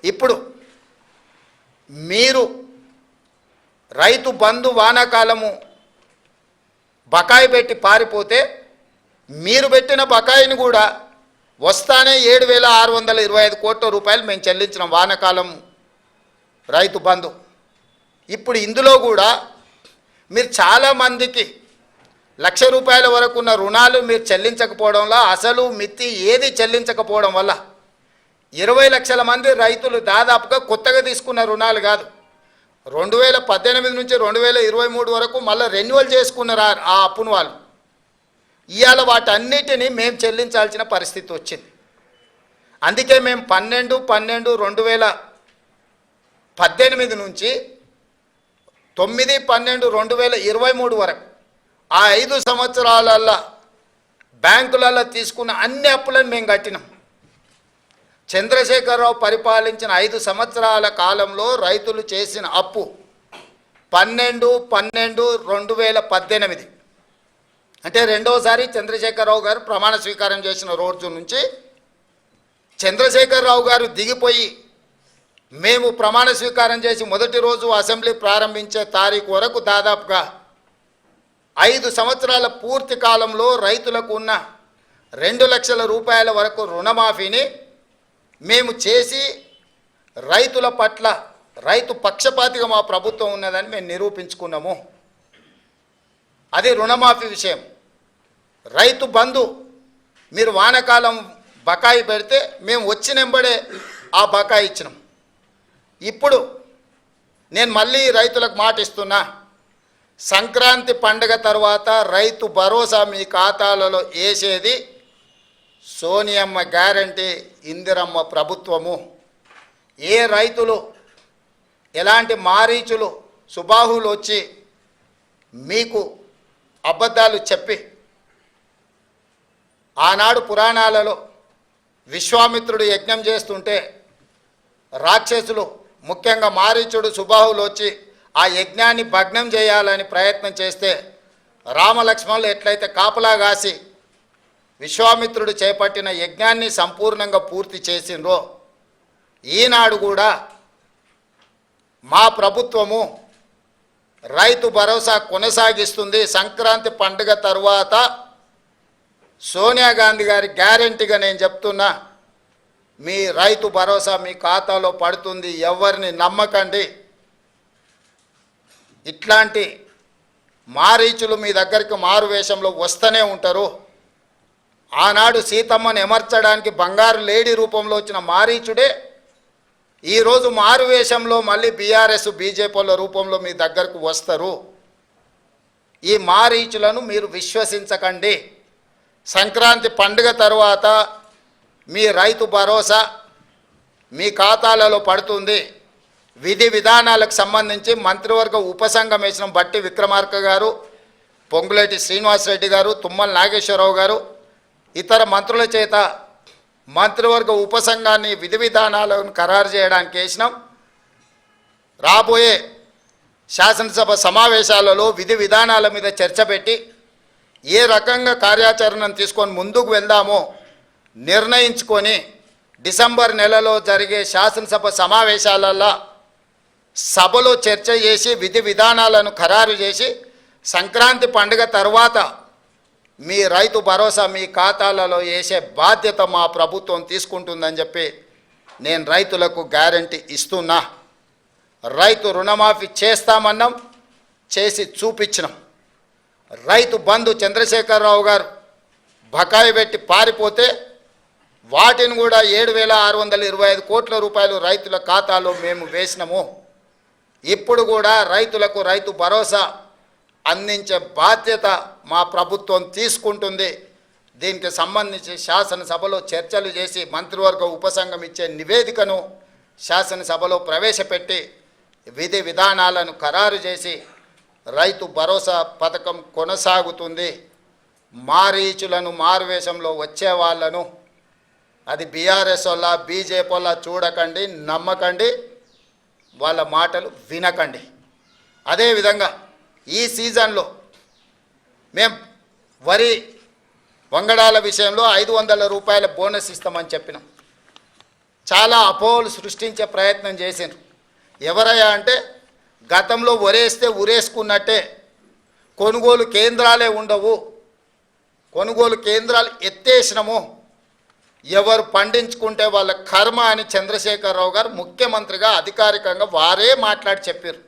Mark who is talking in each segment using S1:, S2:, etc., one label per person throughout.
S1: ఇప్పుడు మీరు రైతు బంధు వానాకాలము బకాయి పెట్టి పారిపోతే మీరు పెట్టిన బకాయిని కూడా వస్తానే 7,625 కోట్ల రూపాయలు మేము చెల్లించిన వానాకాలం రైతు బంధు. ఇప్పుడు ఇందులో కూడా మీరు చాలామందికి ₹1,00,000 వరకు ఉన్న రుణాలు మీరు చెల్లించకపోవడంలో అసలు మిత్తి ఏది చెల్లించకపోవడం వల్ల 20 లక్షల మంది రైతులు దాదాపుగా కొత్తగా తీసుకున్న రుణాలు కాదు 2018 నుంచి 2023 వరకు మళ్ళీ రెన్యువల్ చేసుకున్నారు ఆ అప్పును వాళ్ళు. ఇవాళ వాటన్నిటిని మేము చెల్లించాల్సిన పరిస్థితి వచ్చింది. అందుకే మేము 12/12/2018 నుంచి 9/12/2023 వరకు ఆ 5 సంవత్సరాలలో బ్యాంకులలో తీసుకున్న అన్ని అప్పులను మేము కట్టినాం. చంద్రశేఖరరావు పరిపాలించిన 5 సంవత్సరాల కాలంలో రైతులు చేసిన అప్పు 12/12/2018 అంటే రెండోసారి చంద్రశేఖరరావు గారు ప్రమాణ స్వీకారం చేసిన రోజు నుంచి చంద్రశేఖరరావు గారు దిగిపోయి మేము ప్రమాణ స్వీకారం చేసి మొదటి రోజు అసెంబ్లీ ప్రారంభించే తారీఖు వరకు దాదాపుగా 5 సంవత్సరాల పూర్తి కాలంలో రైతులకు ఉన్న 2 లక్షల రూపాయల వరకు రుణమాఫీని మేము చేసి రైతుల పట్ల రైతు పక్షపాతిగా మా ప్రభుత్వం ఉన్నదని మేము నిరూపించుకున్నాము. అది రుణమాఫీ విషయం. రైతు బంధు మీరు వానాకాలం బకాయి పెడితే మేము వచ్చినెంబడే ఆ బకాయి ఇచ్చినాం. ఇప్పుడు నేను మళ్ళీ రైతులకు మాట ఇస్తున్నా, సంక్రాంతి పండుగ తర్వాత రైతు భరోసా మీ ఖాతాలలో వేసేది సోనియమ్మ గ్యారంటీ, ఇందిరమ్మ ప్రభుత్వము. ఏ రైతులు ఎలాంటి మారీచులు సుబాహులు వచ్చి మీకు అబద్ధాలు చెప్పి ఆనాడు పురాణాలలో విశ్వామిత్రుడు యజ్ఞం చేస్తుంటే రాక్షసులు ముఖ్యంగా మారీచుడు సుబాహులు వచ్చి ఆ యజ్ఞాన్ని భగ్నం చేయాలని ప్రయత్నం చేస్తే రామలక్ష్మణులు ఎట్లయితే కాపలా కాసి విశ్వామిత్రుడు చేపట్టిన యజ్ఞాన్ని సంపూర్ణంగా పూర్తి చేసిండ్రో ఈనాడు కూడా మా ప్రభుత్వము రైతు భరోసా కొనసాగిస్తుంది. సంక్రాంతి పండుగ తర్వాత సోనియా గాంధీ గారి గ్యారెంటీగా నేను చెప్తున్నా, మీ రైతు భరోసా మీ ఖాతాలో పడుతుంది. ఎవరిని నమ్మకండి. ఇట్లాంటి మారీచులు మీ దగ్గరికి మారు వేషంలో వస్తూనే ఉంటారు. ఆనాడు సీతమ్మను ఎమర్చడానికి బంగారు లేడీ రూపంలో వచ్చిన మారీచుడే ఈరోజు మారు వేషంలో మళ్ళీ బీఆర్ఎస్ బీజేపీల రూపంలో మీ దగ్గరకు వస్తారు. ఈ మారీచులను మీరు విశ్వసించకండి. సంక్రాంతి పండుగ తర్వాత మీ రైతు భరోసా మీ ఖాతాలలో పడుతుంది. విధి విధానాలకు సంబంధించి మంత్రివర్గ ఉపసంఘం వేసిన బట్టి విక్రమార్క గారు, పొంగులేటి శ్రీనివాసరెడ్డి గారు, తుమ్మల నాగేశ్వరరావు గారు ఇతర మంత్రుల చేత మంత్రివర్గ ఉపసంఘాన్ని విధి విధానాలను ఖరారు చేయడానికి వేసినాం. రాబోయే శాసనసభ సమావేశాలలో విధి విధానాల మీద చర్చ పెట్టి ఏ రకంగా కార్యాచరణను తీసుకొని ముందుకు వెళ్దామో నిర్ణయించుకొని డిసెంబర్ నెలలో జరిగే శాసనసభ సమావేశాలలో సభలో చర్చ చేసి విధి విధానాలను ఖరారు చేసి సంక్రాంతి పండుగ తర్వాత మీ రైతు భరోసా మీ ఖాతాలలో వేసే బాధ్యత మా ప్రభుత్వం తీసుకుంటుందని చెప్పి నేను రైతులకు గ్యారంటీ ఇస్తున్నా. రైతు రుణమాఫీ చేస్తామన్నాం, చేసి చూపించినాం. రైతు బంధు చంద్రశేఖరరావు గారు బకాయి పెట్టి పారిపోతే వాటిని కూడా 7,625 కోట్ల రూపాయలు రైతుల ఖాతాలో మేము వేసినాము. ఇప్పుడు కూడా రైతులకు రైతు భరోసా అందించే బాధ్యత మా ప్రభుత్వం తీసుకుంటుంది. దీనికి సంబంధించి శాసనసభలో చర్చలు చేసి మంత్రివర్గ ఉపసంఘం ఇచ్చే నివేదికను శాసనసభలో ప్రవేశపెట్టి విధి విధానాలను ఖరారు చేసి రైతు భరోసా పథకం కొనసాగుతుంది. మారీచులను మారువేషంలో వచ్చే వాళ్ళను అది బీఆర్ఎస్ వల్ల బీజేపీ వల్ల చూడకండి, నమ్మకండి, వాళ్ళ మాటలు వినకండి. అదేవిధంగా ఈ సీజన్లో మేము వరి వంగడాల విషయంలో 500 రూపాయల బోనస్ ఇస్తామని చెప్పినాం. చాలా అపోహలు సృష్టించే ప్రయత్నం చేసిండ్రు. ఎవరయ్యా అంటే గతంలో ఒరేస్తే ఉరేసుకున్నట్టే కొనుగోలు కేంద్రాలే ఉండవు, కొనుగోలు కేంద్రాలు ఎత్తేసినము, ఎవరు పండించుకుంటే వాళ్ళ కర్మ అని చంద్రశేఖరరావు గారు ముఖ్యమంత్రిగా అధికారికంగా వారే మాట్లాడి చెప్పారు.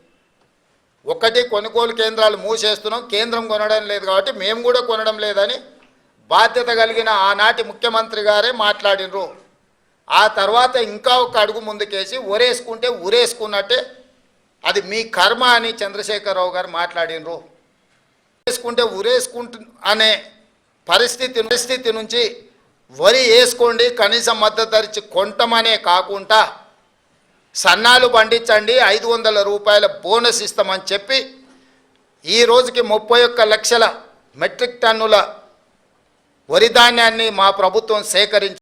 S1: ఒకటి కొనుగోలు కేంద్రాలు మూసేస్తున్నాం, కేంద్రం కొనడం లేదు కాబట్టి మేము కూడా కొనడం లేదని బాధ్యత కలిగిన ఆనాటి ముఖ్యమంత్రి గారే మాట్లాడినరు. ఆ తర్వాత ఇంకా ఒక అడుగు ముందుకేసి ఒరేసుకుంటే ఉరేసుకున్నట్టే అది మీ కర్మ అని చంద్రశేఖరరావు గారు మాట్లాడినరు. వేసుకుంటే ఉరేసుకుంటు అనే పరిస్థితి నుంచి వరి వేసుకోండి, కనీసం మద్దతు ధర ఇచ్చి కొంటమనే కాకుండా సన్నాలు పండించండి, 500 రూపాయల బోనస్ ఇస్తామని చెప్పి ఈ రోజుకి 31 లక్షల మెట్రిక్ టన్నుల వరి ధాన్యాన్ని మా ప్రభుత్వం సేకరించి